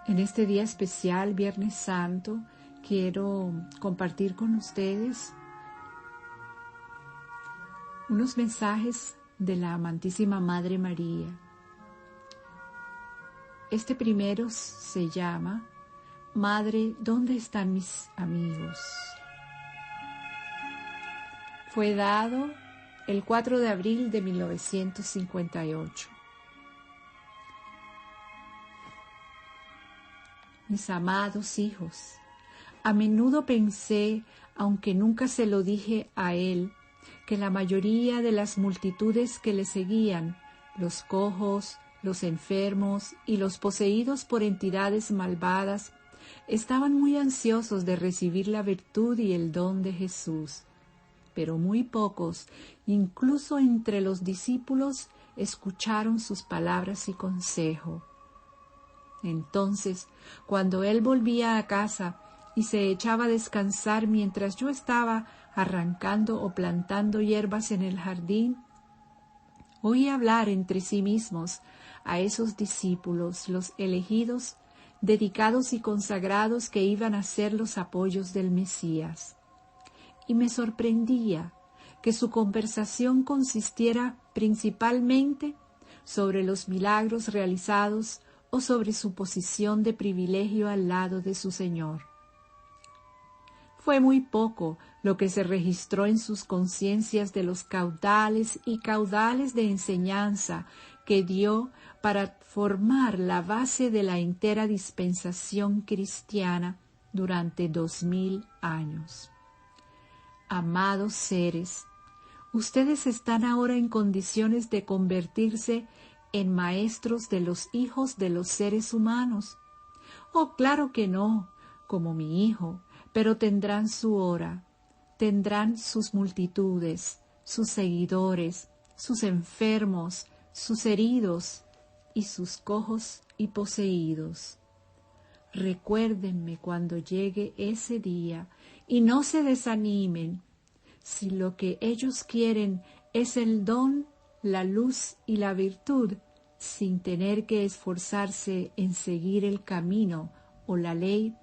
En este día especial, Viernes Santo, quiero compartir con ustedes unos mensajes de la amantísima Madre María. Este primero se llama Madre, ¿dónde están mis amigos? Fue dado el 4 de abril de 1958. Mis amados hijos, a menudo pensé, aunque nunca se lo dije a él, que la mayoría de las multitudes que le seguían, los cojos, los enfermos y los poseídos por entidades malvadas, estaban muy ansiosos de recibir la virtud y el don de Jesús. Pero muy pocos, incluso entre los discípulos, escucharon sus palabras y consejo. Entonces, cuando él volvía a casa y se echaba a descansar mientras yo estaba arrancando o plantando hierbas en el jardín, oí hablar entre sí mismos a esos discípulos, los elegidos, dedicados y consagrados que iban a ser los apoyos del Mesías. Y me sorprendía que su conversación consistiera principalmente sobre los milagros realizados o sobre su posición de privilegio al lado de su Señor. Fue muy poco lo que se registró en sus conciencias de los caudales y caudales de enseñanza que dio para formar la base de la entera dispensación cristiana durante 2000 años. Amados seres, ustedes están ahora en condiciones de convertirse en maestros de los hijos de los seres humanos. Oh, claro que no, como mi hijo, pero tendrán su hora, tendrán sus multitudes, sus seguidores, sus enfermos, sus heridos y sus cojos y poseídos. Recuérdenme cuando llegue ese día y no se desanimen. Si lo que ellos quieren es el don, la luz y la virtud, sin tener que esforzarse en seguir el camino o la ley,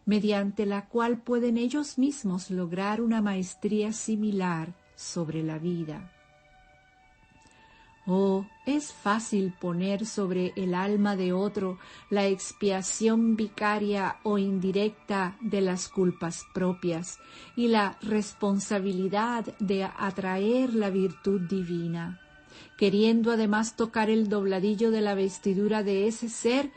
mediante la cual pueden ellos mismos lograr una maestría similar sobre la vida. Oh, es fácil poner sobre el alma de otro la expiación vicaria o indirecta de las culpas propias y la responsabilidad de atraer la virtud divina, queriendo además tocar el dobladillo de la vestidura de ese ser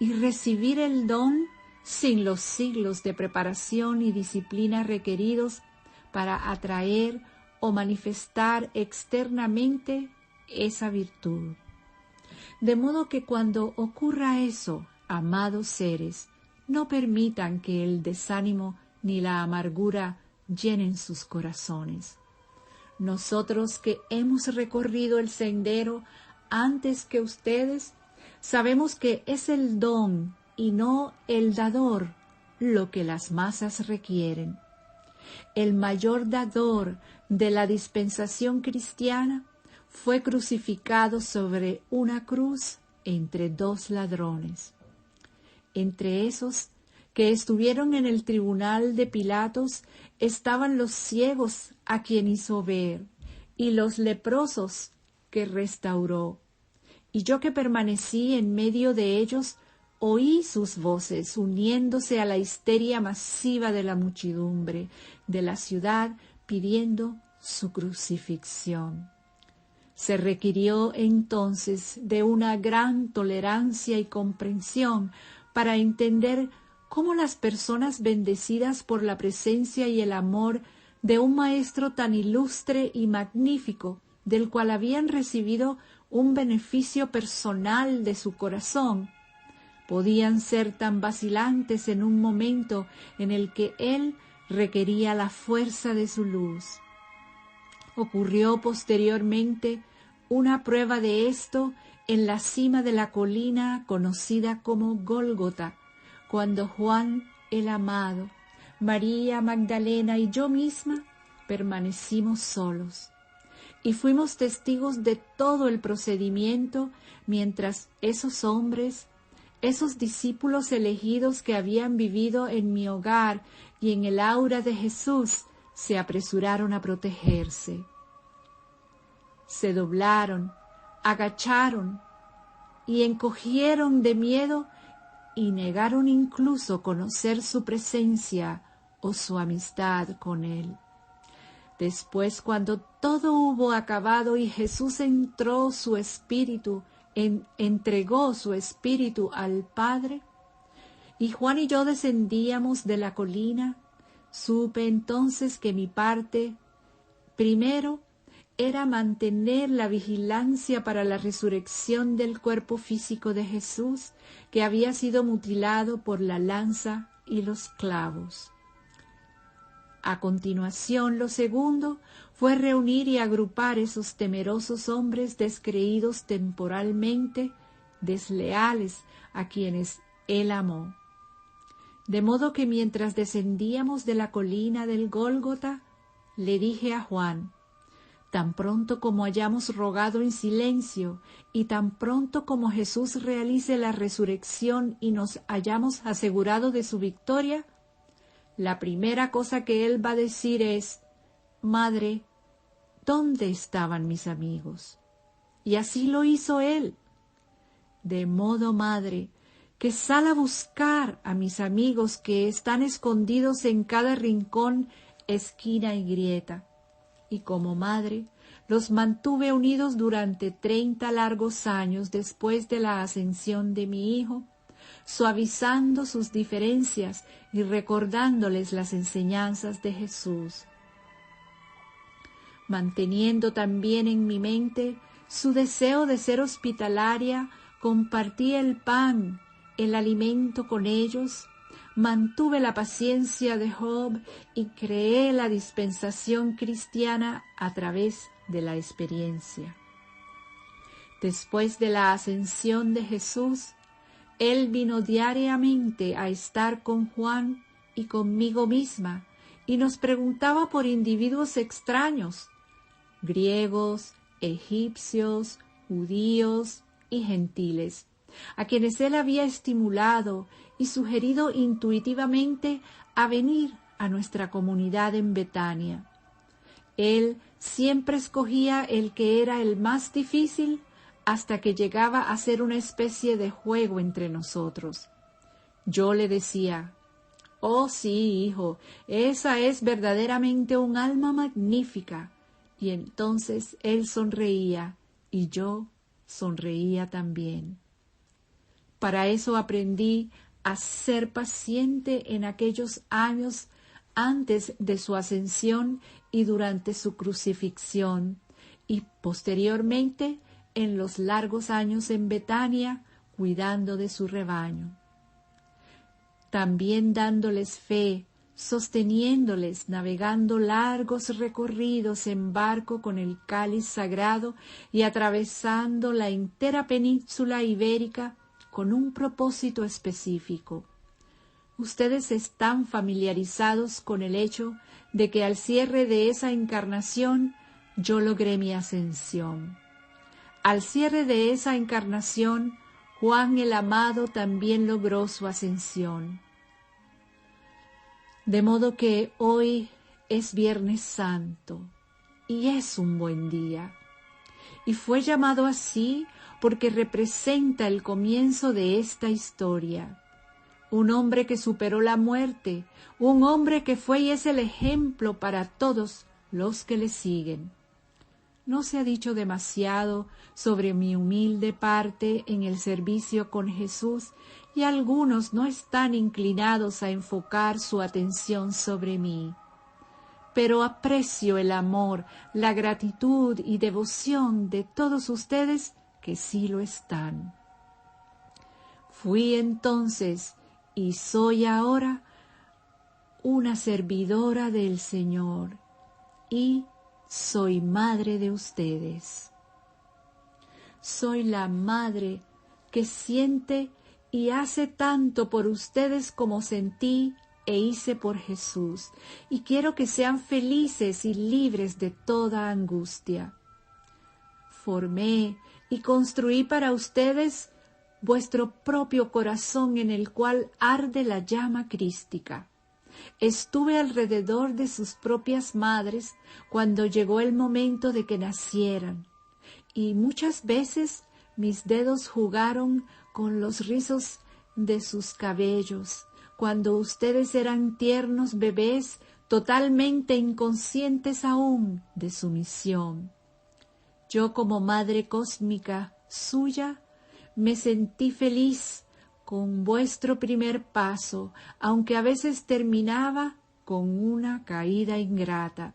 y recibir el don sin los siglos de preparación y disciplina requeridos para atraer o manifestar externamente esa virtud. De modo que cuando ocurra eso, amados seres, no permitan que el desánimo ni la amargura llenen sus corazones. Nosotros que hemos recorrido el sendero antes que ustedes, sabemos que es el don y no el dador lo que las masas requieren. El mayor dador de la dispensación cristiana fue crucificado sobre una cruz entre dos ladrones. Entre esos que estuvieron en el tribunal de Pilatos estaban los ciegos a quien hizo ver y los leprosos que restauró. Y yo que permanecí en medio de ellos, oí sus voces uniéndose a la histeria masiva de la muchedumbre de la ciudad pidiendo su crucifixión. Se requirió entonces de una gran tolerancia y comprensión para entender cómo las personas bendecidas por la presencia y el amor de un maestro tan ilustre y magnífico, del cual habían recibido un beneficio personal de su corazón, podían ser tan vacilantes en un momento en el que él requería la fuerza de su luz. Ocurrió posteriormente una prueba de esto en la cima de la colina conocida como Gólgota, cuando Juan el Amado, María Magdalena y yo misma permanecimos solos y fuimos testigos de todo el procedimiento mientras esos hombres, Esos discípulos elegidos que habían vivido en mi hogar y en el aura de Jesús se apresuraron a protegerse. Se doblaron, agacharon y encogieron de miedo y negaron incluso conocer su presencia o su amistad con Él. Después, cuando todo hubo acabado y Jesús entregó su espíritu al Padre, y Juan y yo descendíamos de la colina, supe entonces que mi parte, primero, era mantener la vigilancia para la resurrección del cuerpo físico de Jesús, que había sido mutilado por la lanza y los clavos. A continuación, lo segundo fue reunir y agrupar esos temerosos hombres descreídos temporalmente, desleales a quienes Él amó. De modo que mientras descendíamos de la colina del Gólgota, le dije a Juan: tan pronto como hayamos rogado en silencio y tan pronto como Jesús realice la resurrección y nos hayamos asegurado de su victoria, la primera cosa que Él va a decir es: Madre, ¿dónde estaban mis amigos? Y así lo hizo Él. De modo, Madre, que sal a buscar a mis amigos que están escondidos en cada rincón, esquina y grieta. Y como madre, los mantuve unidos durante 30 largos años después de la ascensión de mi Hijo, suavizando sus diferencias y recordándoles las enseñanzas de Jesús, manteniendo también en mi mente su deseo de ser hospitalaria. Compartí el pan, el alimento con ellos, mantuve la paciencia de Job y creé la dispensación cristiana a través de la experiencia. Después de la ascensión de Jesús, Él vino diariamente a estar con Juan y conmigo misma, y nos preguntaba por individuos extraños, griegos, egipcios, judíos y gentiles, a quienes Él había estimulado y sugerido intuitivamente a venir a nuestra comunidad en Betania. Él siempre escogía el que era el más difícil hasta que llegaba a ser una especie de juego entre nosotros. Yo le decía: «Oh sí, hijo, esa es verdaderamente un alma magnífica». Y entonces él sonreía y yo sonreía también. Para eso aprendí a ser paciente en aquellos años antes de su ascensión y durante su crucifixión, y posteriormente en los largos años en Betania, cuidando de su rebaño. También dándoles fe, sosteniéndoles, navegando largos recorridos en barco con el cáliz sagrado y atravesando la entera península ibérica con un propósito específico. Ustedes están familiarizados con el hecho de que al cierre de esa encarnación yo logré mi ascensión. Al cierre de esa encarnación, Juan el amado también logró su ascensión. De modo que hoy es Viernes Santo y es un buen día. Y fue llamado así porque representa el comienzo de esta historia. Un hombre que superó la muerte, un hombre que fue y es el ejemplo para todos los que le siguen. No se ha dicho demasiado sobre mi humilde parte en el servicio con Jesús, y algunos no están inclinados a enfocar su atención sobre mí. Pero aprecio el amor, la gratitud y devoción de todos ustedes que sí lo están. Fui entonces y soy ahora una servidora del Señor y soy madre de ustedes. Soy la madre que siente y hace tanto por ustedes como sentí e hice por Jesús, y quiero que sean felices y libres de toda angustia. Formé y construí para ustedes vuestro propio corazón en el cual arde la llama crística. Estuve alrededor de sus propias madres cuando llegó el momento de que nacieran, y muchas veces mis dedos jugaron con los rizos de sus cabellos, cuando ustedes eran tiernos bebés totalmente inconscientes aún de su misión. Yo, como madre cósmica suya, me sentí feliz con vuestro primer paso, aunque a veces terminaba con una caída ingrata,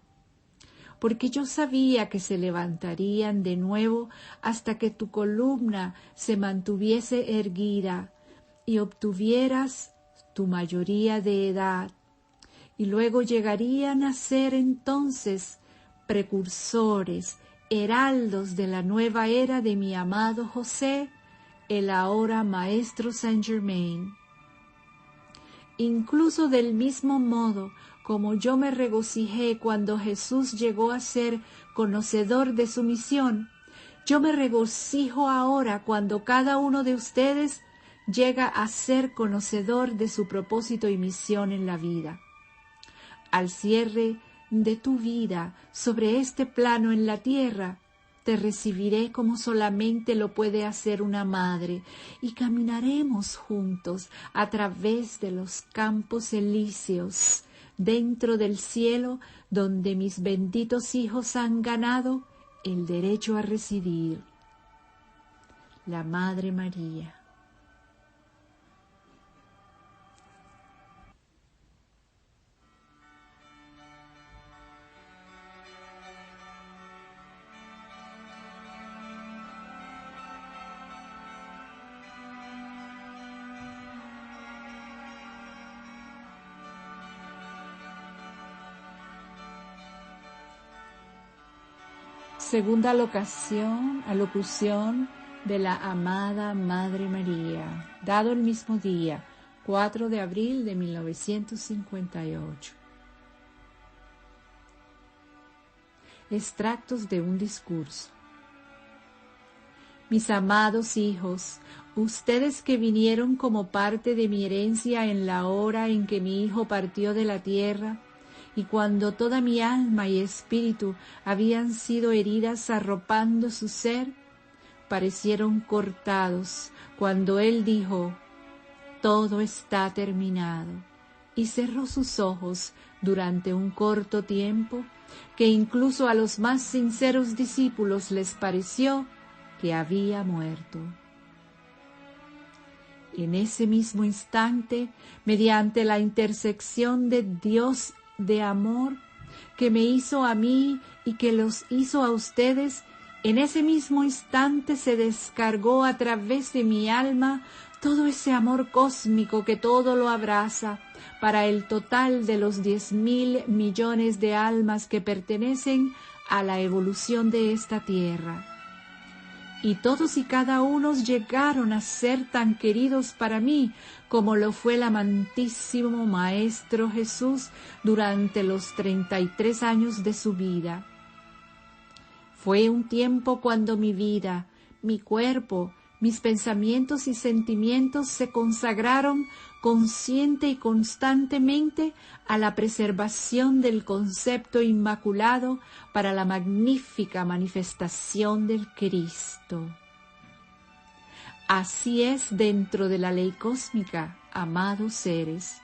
porque yo sabía que se levantarían de nuevo hasta que tu columna se mantuviese erguida y obtuvieras tu mayoría de edad, y luego llegarían a ser entonces precursores, heraldos de la nueva era de mi amado José, el ahora Maestro Saint Germain. Incluso del mismo modo como yo me regocijé cuando Jesús llegó a ser conocedor de su misión, yo me regocijo ahora cuando cada uno de ustedes llega a ser conocedor de su propósito y misión en la vida. Al cierre de tu vida sobre este plano en la tierra, te recibiré como solamente lo puede hacer una madre, y caminaremos juntos a través de los campos elíseos, dentro del cielo donde mis benditos hijos han ganado el derecho a residir. La Madre María. Segunda alocución de la amada Madre María, dado el mismo día, 4 de abril de 1958. Extractos de un discurso. Mis amados hijos, ustedes que vinieron como parte de mi herencia en la hora en que mi hijo partió de la tierra, y cuando toda mi alma y espíritu habían sido heridas arropando su ser, parecieron cortados cuando él dijo: todo está terminado, y cerró sus ojos durante un corto tiempo, que incluso a los más sinceros discípulos les pareció que había muerto. En ese mismo instante, mediante la intersección de Dios de amor que me hizo a mí y que los hizo a ustedes, en ese mismo instante se descargó a través de mi alma todo ese amor cósmico que todo lo abraza, para el total de los 10.000 millones de almas que pertenecen a la evolución de esta tierra. Y todos y cada uno llegaron a ser tan queridos para mí como lo fue el amantísimo Maestro Jesús durante los 33 años de su vida. Fue un tiempo cuando mi vida, mi cuerpo, mis pensamientos y sentimientos se consagraron consciente y constantemente a la preservación del concepto inmaculado para la magnífica manifestación del Cristo. Así es dentro de la ley cósmica, amados seres.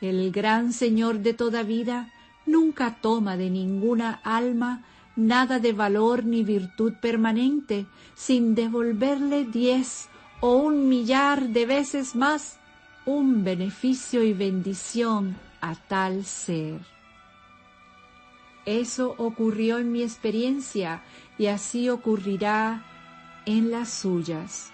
El gran Señor de toda vida nunca toma de ninguna alma nada de valor ni virtud permanente, sin devolverle 10 o 1.000.000 de veces más un beneficio y bendición a tal ser. Eso ocurrió en mi experiencia y así ocurrirá en las suyas.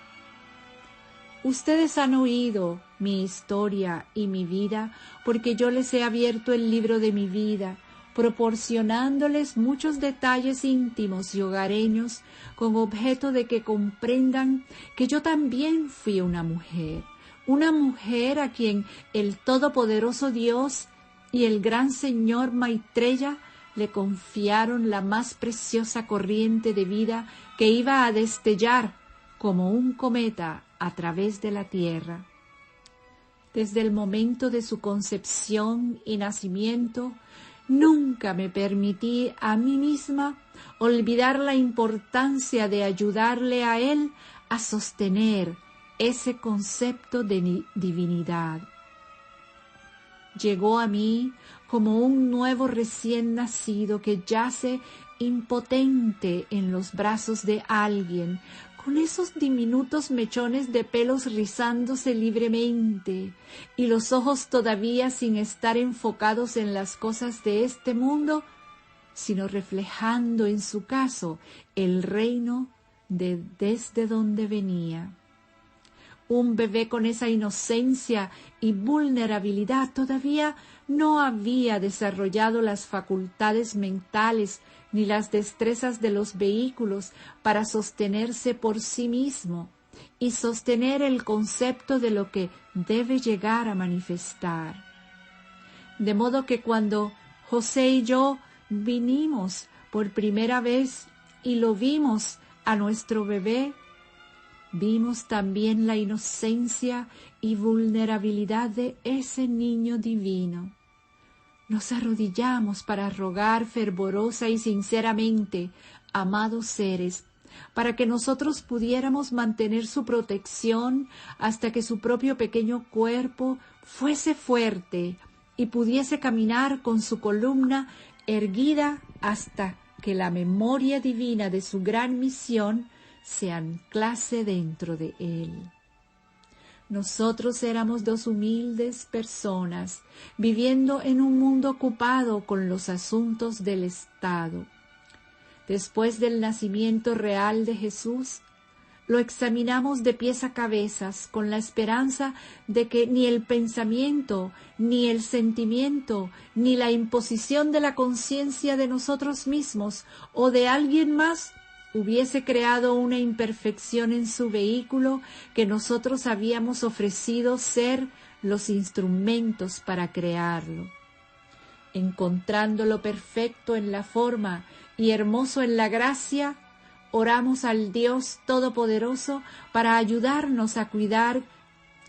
Ustedes han oído mi historia y mi vida porque yo les he abierto el libro de mi vida, proporcionándoles muchos detalles íntimos y hogareños con objeto de que comprendan que yo también fui una mujer a quien el todopoderoso Dios y el gran Señor Maitreya le confiaron la más preciosa corriente de vida que iba a destellar como un cometa a través de la tierra. Desde el momento de su concepción y nacimiento, nunca me permití a mí misma olvidar la importancia de ayudarle a él a sostener ese concepto de divinidad. Llegó a mí como un nuevo recién nacido que yace impotente en los brazos de alguien, con esos diminutos mechones de pelos rizándose libremente y los ojos todavía sin estar enfocados en las cosas de este mundo, sino reflejando en su caso el reino desde donde venía. Un bebé con esa inocencia y vulnerabilidad todavía no había desarrollado las facultades mentales ni las destrezas de los vehículos para sostenerse por sí mismo y sostener el concepto de lo que debe llegar a manifestar. De modo que cuando José y yo vinimos por primera vez y lo vimos a nuestro bebé, vimos también la inocencia y vulnerabilidad de ese niño divino. Nos arrodillamos para rogar fervorosa y sinceramente, amados seres, para que nosotros pudiéramos mantener su protección hasta que su propio pequeño cuerpo fuese fuerte y pudiese caminar con su columna erguida hasta que la memoria divina de su gran misión se anclase dentro de él. Nosotros éramos dos humildes personas viviendo en un mundo ocupado con los asuntos del Estado. Después del nacimiento real de Jesús, lo examinamos de pies a cabezas con la esperanza de que ni el pensamiento, ni el sentimiento, ni la imposición de la conciencia de nosotros mismos o de alguien más hubiese creado una imperfección en su vehículo que nosotros habíamos ofrecido ser los instrumentos para crearlo. Encontrándolo perfecto en la forma y hermoso en la gracia, oramos al Dios Todopoderoso para ayudarnos a cuidar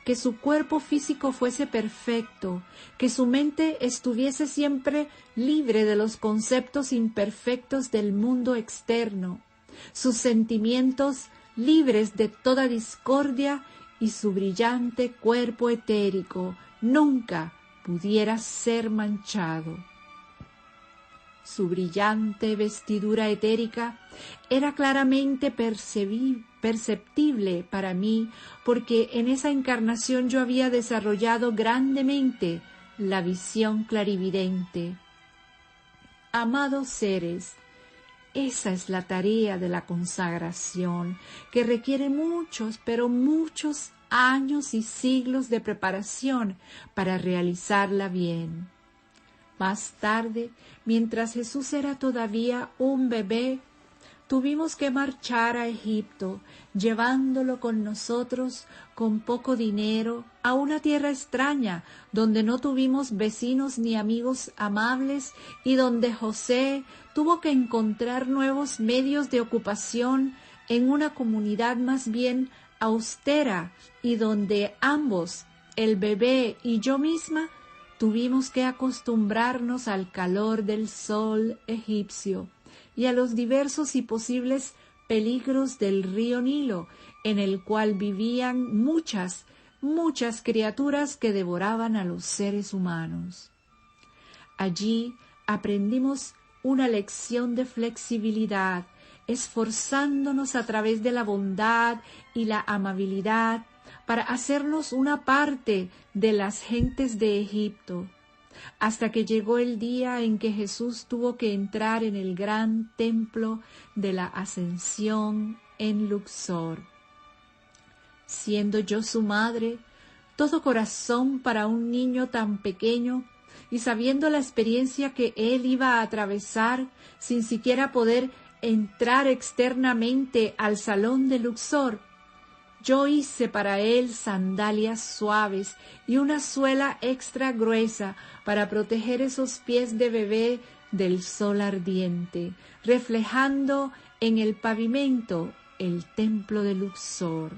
que su cuerpo físico fuese perfecto, que su mente estuviese siempre libre de los conceptos imperfectos del mundo externo, sus sentimientos libres de toda discordia y su brillante cuerpo etérico nunca pudiera ser manchado. Su brillante vestidura etérica era claramente perceptible para mí, porque en esa encarnación yo había desarrollado grandemente la visión clarividente. Amados seres, esa es la tarea de la consagración, que requiere muchos, pero muchos años y siglos de preparación para realizarla bien. Más tarde, mientras Jesús era todavía un bebé, tuvimos que marchar a Egipto, llevándolo con nosotros con poco dinero a una tierra extraña, donde no tuvimos vecinos ni amigos amables y donde José tuvo que encontrar nuevos medios de ocupación en una comunidad más bien austera y donde ambos, el bebé y yo misma, tuvimos que acostumbrarnos al calor del sol egipcio y a los diversos y posibles peligros del río Nilo, en el cual vivían muchas criaturas que devoraban a los seres humanos. Allí aprendimos una lección de flexibilidad, esforzándonos a través de la bondad y la amabilidad para hacernos una parte de las gentes de Egipto, hasta que llegó el día en que Jesús tuvo que entrar en el gran templo de la Ascensión en Luxor. Siendo yo su madre, todo corazón para un niño tan pequeño, y sabiendo la experiencia que él iba a atravesar sin siquiera poder entrar externamente al salón de Luxor, yo hice para él sandalias suaves y una suela extra gruesa para proteger esos pies de bebé del sol ardiente, reflejando en el pavimento el templo de Luxor.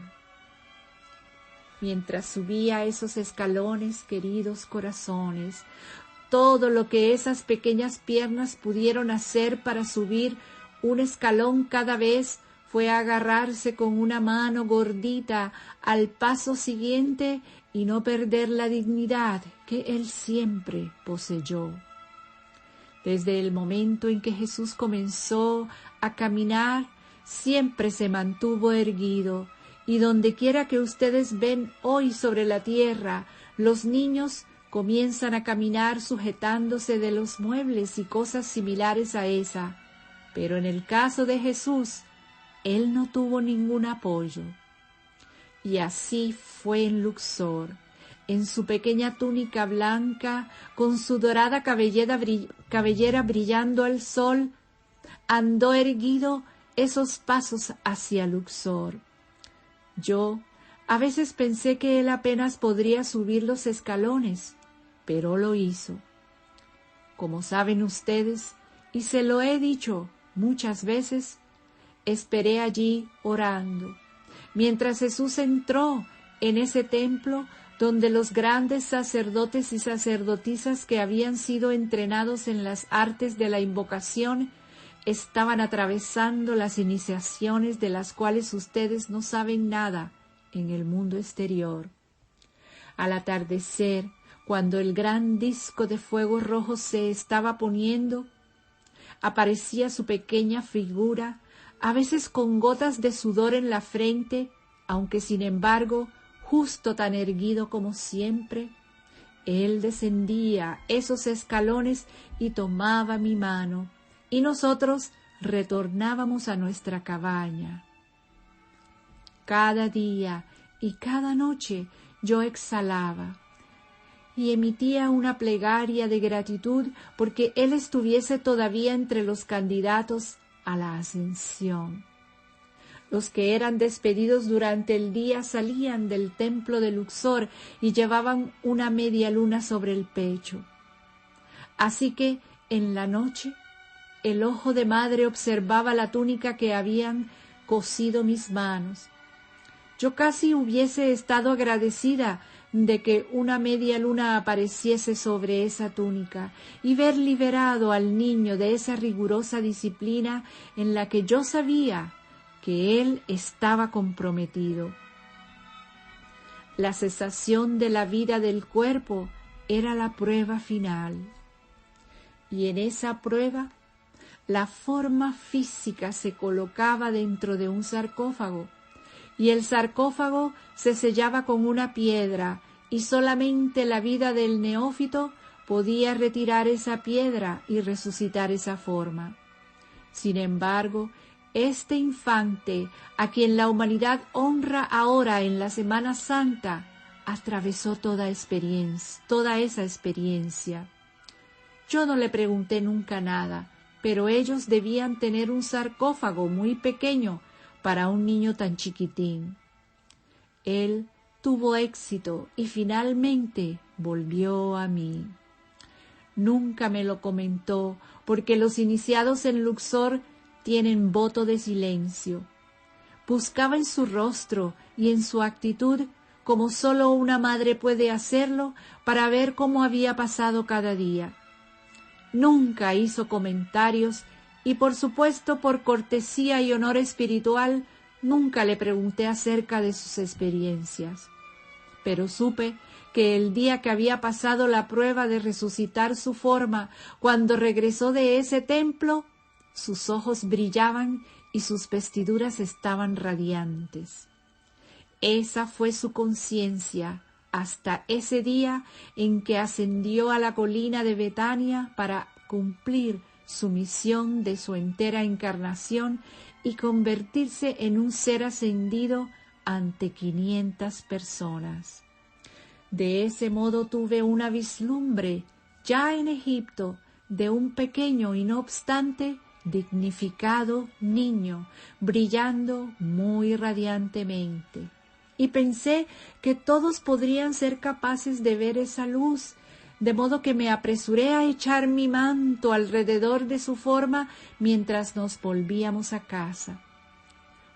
mientras subía esos escalones, queridos corazones, todo lo que esas pequeñas piernas pudieron hacer para subir un escalón cada vez fue agarrarse con una mano gordita al paso siguiente y no perder la dignidad que él siempre poseyó. Desde el momento en que Jesús comenzó a caminar, siempre se mantuvo erguido, y dondequiera que ustedes ven hoy sobre la tierra, los niños comienzan a caminar sujetándose de los muebles y cosas similares a esa, pero en el caso de Jesús, él no tuvo ningún apoyo. Y así fue en Luxor, en su pequeña túnica blanca, con su dorada cabellera brillando al sol, andó erguido esos pasos hacia Luxor. Yo a veces pensé que él apenas podría subir los escalones, pero lo hizo. Como saben ustedes, y se lo he dicho muchas veces, esperé allí orando, mientras Jesús entró en ese templo donde los grandes sacerdotes y sacerdotisas que habían sido entrenados en las artes de la invocación estaban atravesando las iniciaciones de las cuales ustedes no saben nada en el mundo exterior. Al atardecer, cuando el gran disco de fuego rojo se estaba poniendo, aparecía su pequeña figura, a veces con gotas de sudor en la frente, aunque sin embargo justo tan erguido como siempre. Él descendía esos escalones y tomaba mi mano, y nosotros retornábamos a nuestra cabaña. Cada día y cada noche yo exhalaba y emitía una plegaria de gratitud porque él estuviese todavía entre los candidatos a la ascensión. Los que eran despedidos durante el día salían del templo de Luxor y llevaban una media luna sobre el pecho. Así que en la noche el ojo de madre observaba la túnica que habían cosido mis manos. Yo casi hubiese estado agradecida de que una media luna apareciese sobre esa túnica y ver liberado al niño de esa rigurosa disciplina en la que yo sabía que él estaba comprometido. La cesación de la vida del cuerpo era la prueba final. Y en esa prueba, la forma física se colocaba dentro de un sarcófago, y el sarcófago se sellaba con una piedra, y solamente la vida del neófito podía retirar esa piedra y resucitar esa forma. Sin embargo, este infante, a quien la humanidad honra ahora en la Semana Santa, atravesó toda esa experiencia. Yo no le pregunté nunca nada, pero ellos debían tener un sarcófago muy pequeño para un niño tan chiquitín. Él tuvo éxito y finalmente volvió a mí. Nunca me lo comentó, porque los iniciados en Luxor tienen voto de silencio. Buscaba en su rostro y en su actitud, como sólo una madre puede hacerlo, para ver cómo había pasado cada día. Nunca hizo comentarios y, por supuesto, por cortesía y honor espiritual, nunca le pregunté acerca de sus experiencias. Pero supe que el día que había pasado la prueba de resucitar su forma, cuando regresó de ese templo, sus ojos brillaban y sus vestiduras estaban radiantes. Esa fue su conciencia hasta ese día en que ascendió a la colina de Betania para cumplir su misión de su entera encarnación y convertirse en un ser ascendido ante 500 personas. De ese modo tuve una vislumbre, ya en Egipto, de un pequeño y no obstante dignificado niño, brillando muy radiantemente. Y pensé que todos podrían ser capaces de ver esa luz, de modo que me apresuré a echar mi manto alrededor de su forma mientras nos volvíamos a casa.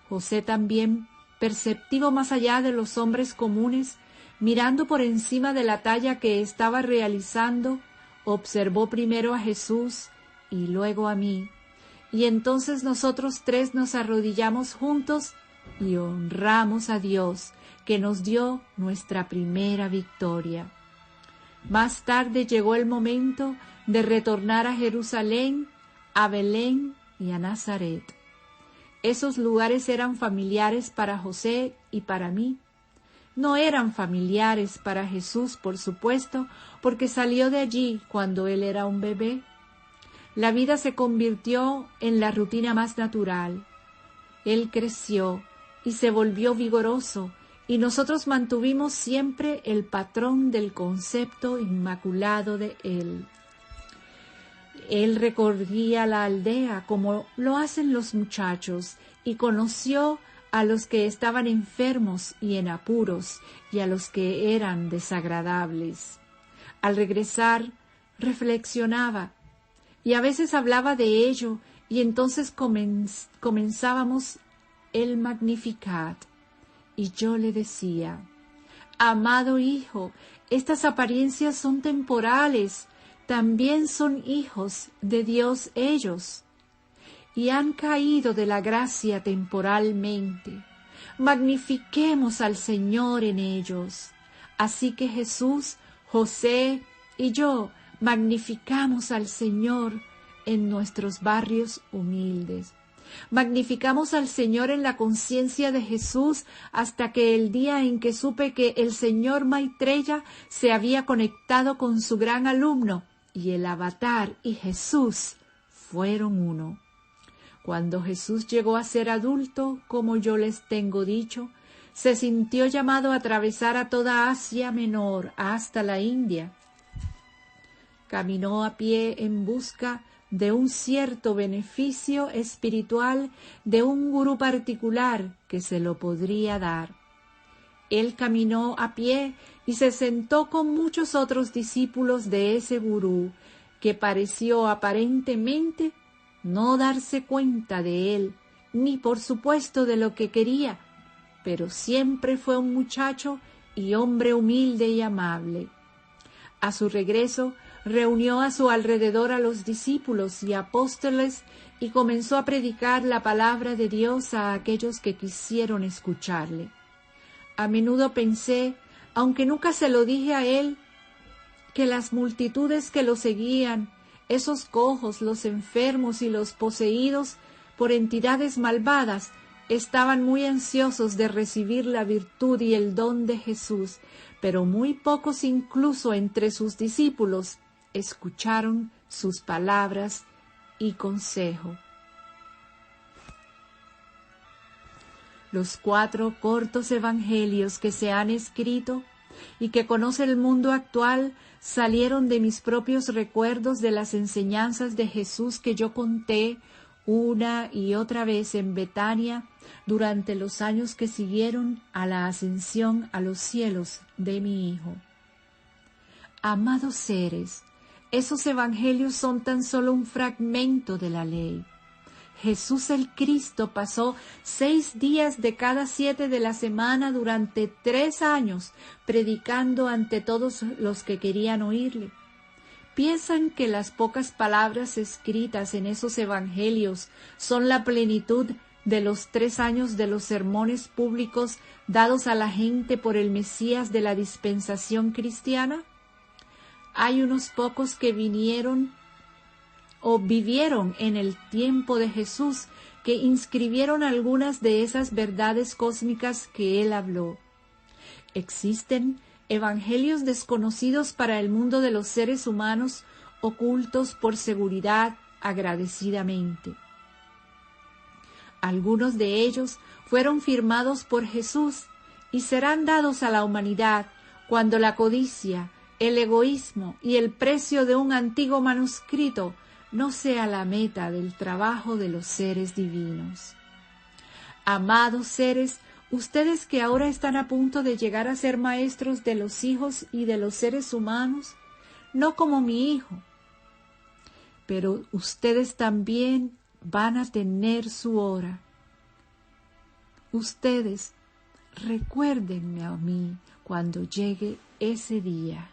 José también perceptivo más allá de los hombres comunes, mirando por encima de la talla que estaba realizando, observó primero a Jesús y luego a mí, y entonces nosotros tres nos arrodillamos juntos y honramos a Dios, que nos dio nuestra primera victoria. Más tarde llegó el momento de retornar a Jerusalén, a Belén y a Nazaret. Esos lugares eran familiares para José y para mí. No eran familiares para Jesús, por supuesto, porque salió de allí cuando él era un bebé. La vida se convirtió en la rutina más natural. Él creció y se volvió vigoroso, y nosotros mantuvimos siempre el patrón del concepto inmaculado de él. Él recorría la aldea como lo hacen los muchachos y conoció a los que estaban enfermos y en apuros y a los que eran desagradables. Al regresar, reflexionaba y a veces hablaba de ello y entonces comenzábamos el Magnificat. Y yo le decía: amado hijo, estas apariencias son temporales, también son hijos de Dios ellos, y han caído de la gracia temporalmente. Magnifiquemos al Señor en ellos. Así que Jesús, José y yo magnificamos al Señor en nuestros barrios humildes. Magnificamos al Señor en la conciencia de Jesús hasta que el día en que supe que el señor Maitreya se había conectado con su gran alumno y el avatar y Jesús fueron uno. Cuando Jesús llegó a ser adulto, como yo les tengo dicho, se sintió llamado a atravesar a toda Asia Menor hasta la India. Caminó a pie en busca de un cierto beneficio espiritual de un gurú particular que se lo podría dar. Él caminó a pie y se sentó con muchos otros discípulos de ese gurú, que pareció aparentemente no darse cuenta de él, ni por supuesto de lo que quería, pero siempre fue un muchacho y hombre humilde y amable. A su regreso, reunió a su alrededor a los discípulos y apóstoles y comenzó a predicar la palabra de Dios a aquellos que quisieron escucharle. A menudo pensé, aunque nunca se lo dije a él, que las multitudes que lo seguían, esos cojos, los enfermos y los poseídos por entidades malvadas, estaban muy ansiosos de recibir la virtud y el don de Jesús, pero muy pocos incluso entre sus discípulos escucharon sus palabras y consejo. Los 4 cortos evangelios que se han escrito y que conoce el mundo actual salieron de mis propios recuerdos de las enseñanzas de Jesús que yo conté una y otra vez en Betania durante los años que siguieron a la ascensión a los cielos de mi Hijo. Amados seres, esos evangelios son tan solo un fragmento de la ley. Jesús el Cristo pasó 6 días de cada 7 de la semana durante 3 años predicando ante todos los que querían oírle. ¿Piensan que las pocas palabras escritas en esos evangelios son la plenitud de los 3 años de los sermones públicos dados a la gente por el Mesías de la dispensación cristiana? Hay unos pocos que vinieron o vivieron en el tiempo de Jesús que inscribieron algunas de esas verdades cósmicas que él habló. Existen evangelios desconocidos para el mundo de los seres humanos, ocultos por seguridad agradecidamente. Algunos de ellos fueron firmados por Jesús y serán dados a la humanidad cuando la codicia, el egoísmo y el precio de un antiguo manuscrito no sea la meta del trabajo de los seres divinos. Amados seres, ustedes que ahora están a punto de llegar a ser maestros de los hijos y de los seres humanos, no como mi hijo, pero ustedes también van a tener su hora. Ustedes recuérdenme a mí cuando llegue ese día.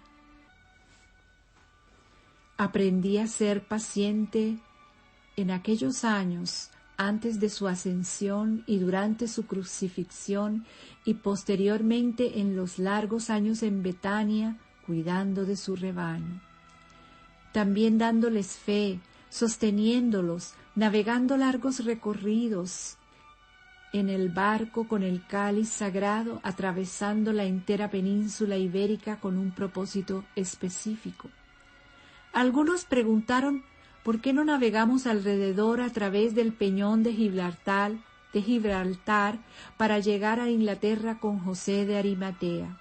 Aprendí a ser paciente en aquellos años antes de su ascensión y durante su crucifixión y posteriormente en los largos años en Betania cuidando de su rebaño. También dándoles fe, sosteniéndolos, navegando largos recorridos en el barco con el cáliz sagrado, atravesando la entera península ibérica con un propósito específico. Algunos preguntaron por qué no navegamos alrededor a través del peñón de Gibraltar para llegar a Inglaterra con José de Arimatea.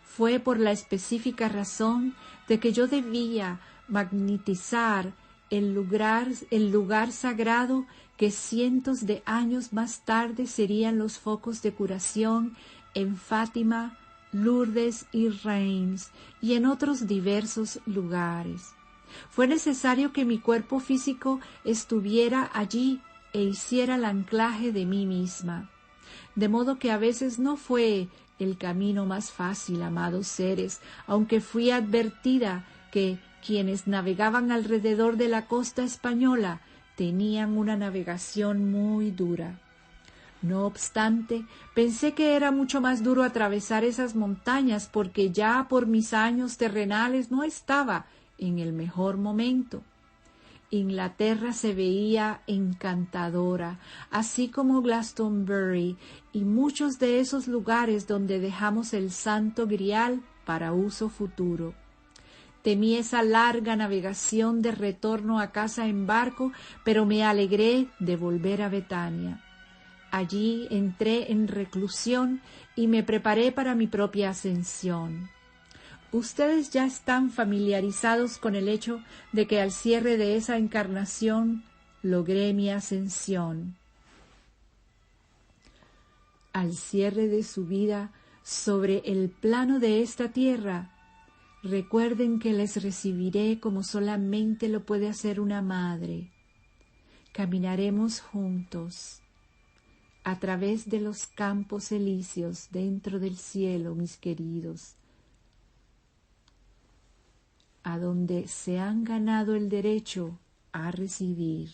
Fue por la específica razón de que yo debía magnetizar el lugar sagrado que cientos de años más tarde serían los focos de curación en Fátima, Lourdes y Reims y en otros diversos lugares. Fue necesario que mi cuerpo físico estuviera allí e hiciera el anclaje de mí misma. De modo que a veces no fue el camino más fácil, amados seres, aunque fui advertida que quienes navegaban alrededor de la costa española tenían una navegación muy dura. No obstante, pensé que era mucho más duro atravesar esas montañas porque ya por mis años terrenales no estaba en el mejor momento. Inglaterra se veía encantadora, así como Glastonbury y muchos de esos lugares donde dejamos el Santo Grial para uso futuro. Temí esa larga navegación de retorno a casa en barco, pero me alegré de volver a Betania. Allí entré en reclusión y me preparé para mi propia ascensión. Ustedes ya están familiarizados con el hecho de que al cierre de esa encarnación logré mi ascensión. Al cierre de su vida sobre el plano de esta tierra, recuerden que les recibiré como solamente lo puede hacer una madre. Caminaremos juntos a través de los campos elíseos dentro del cielo, mis queridos, a donde se han ganado el derecho a residir.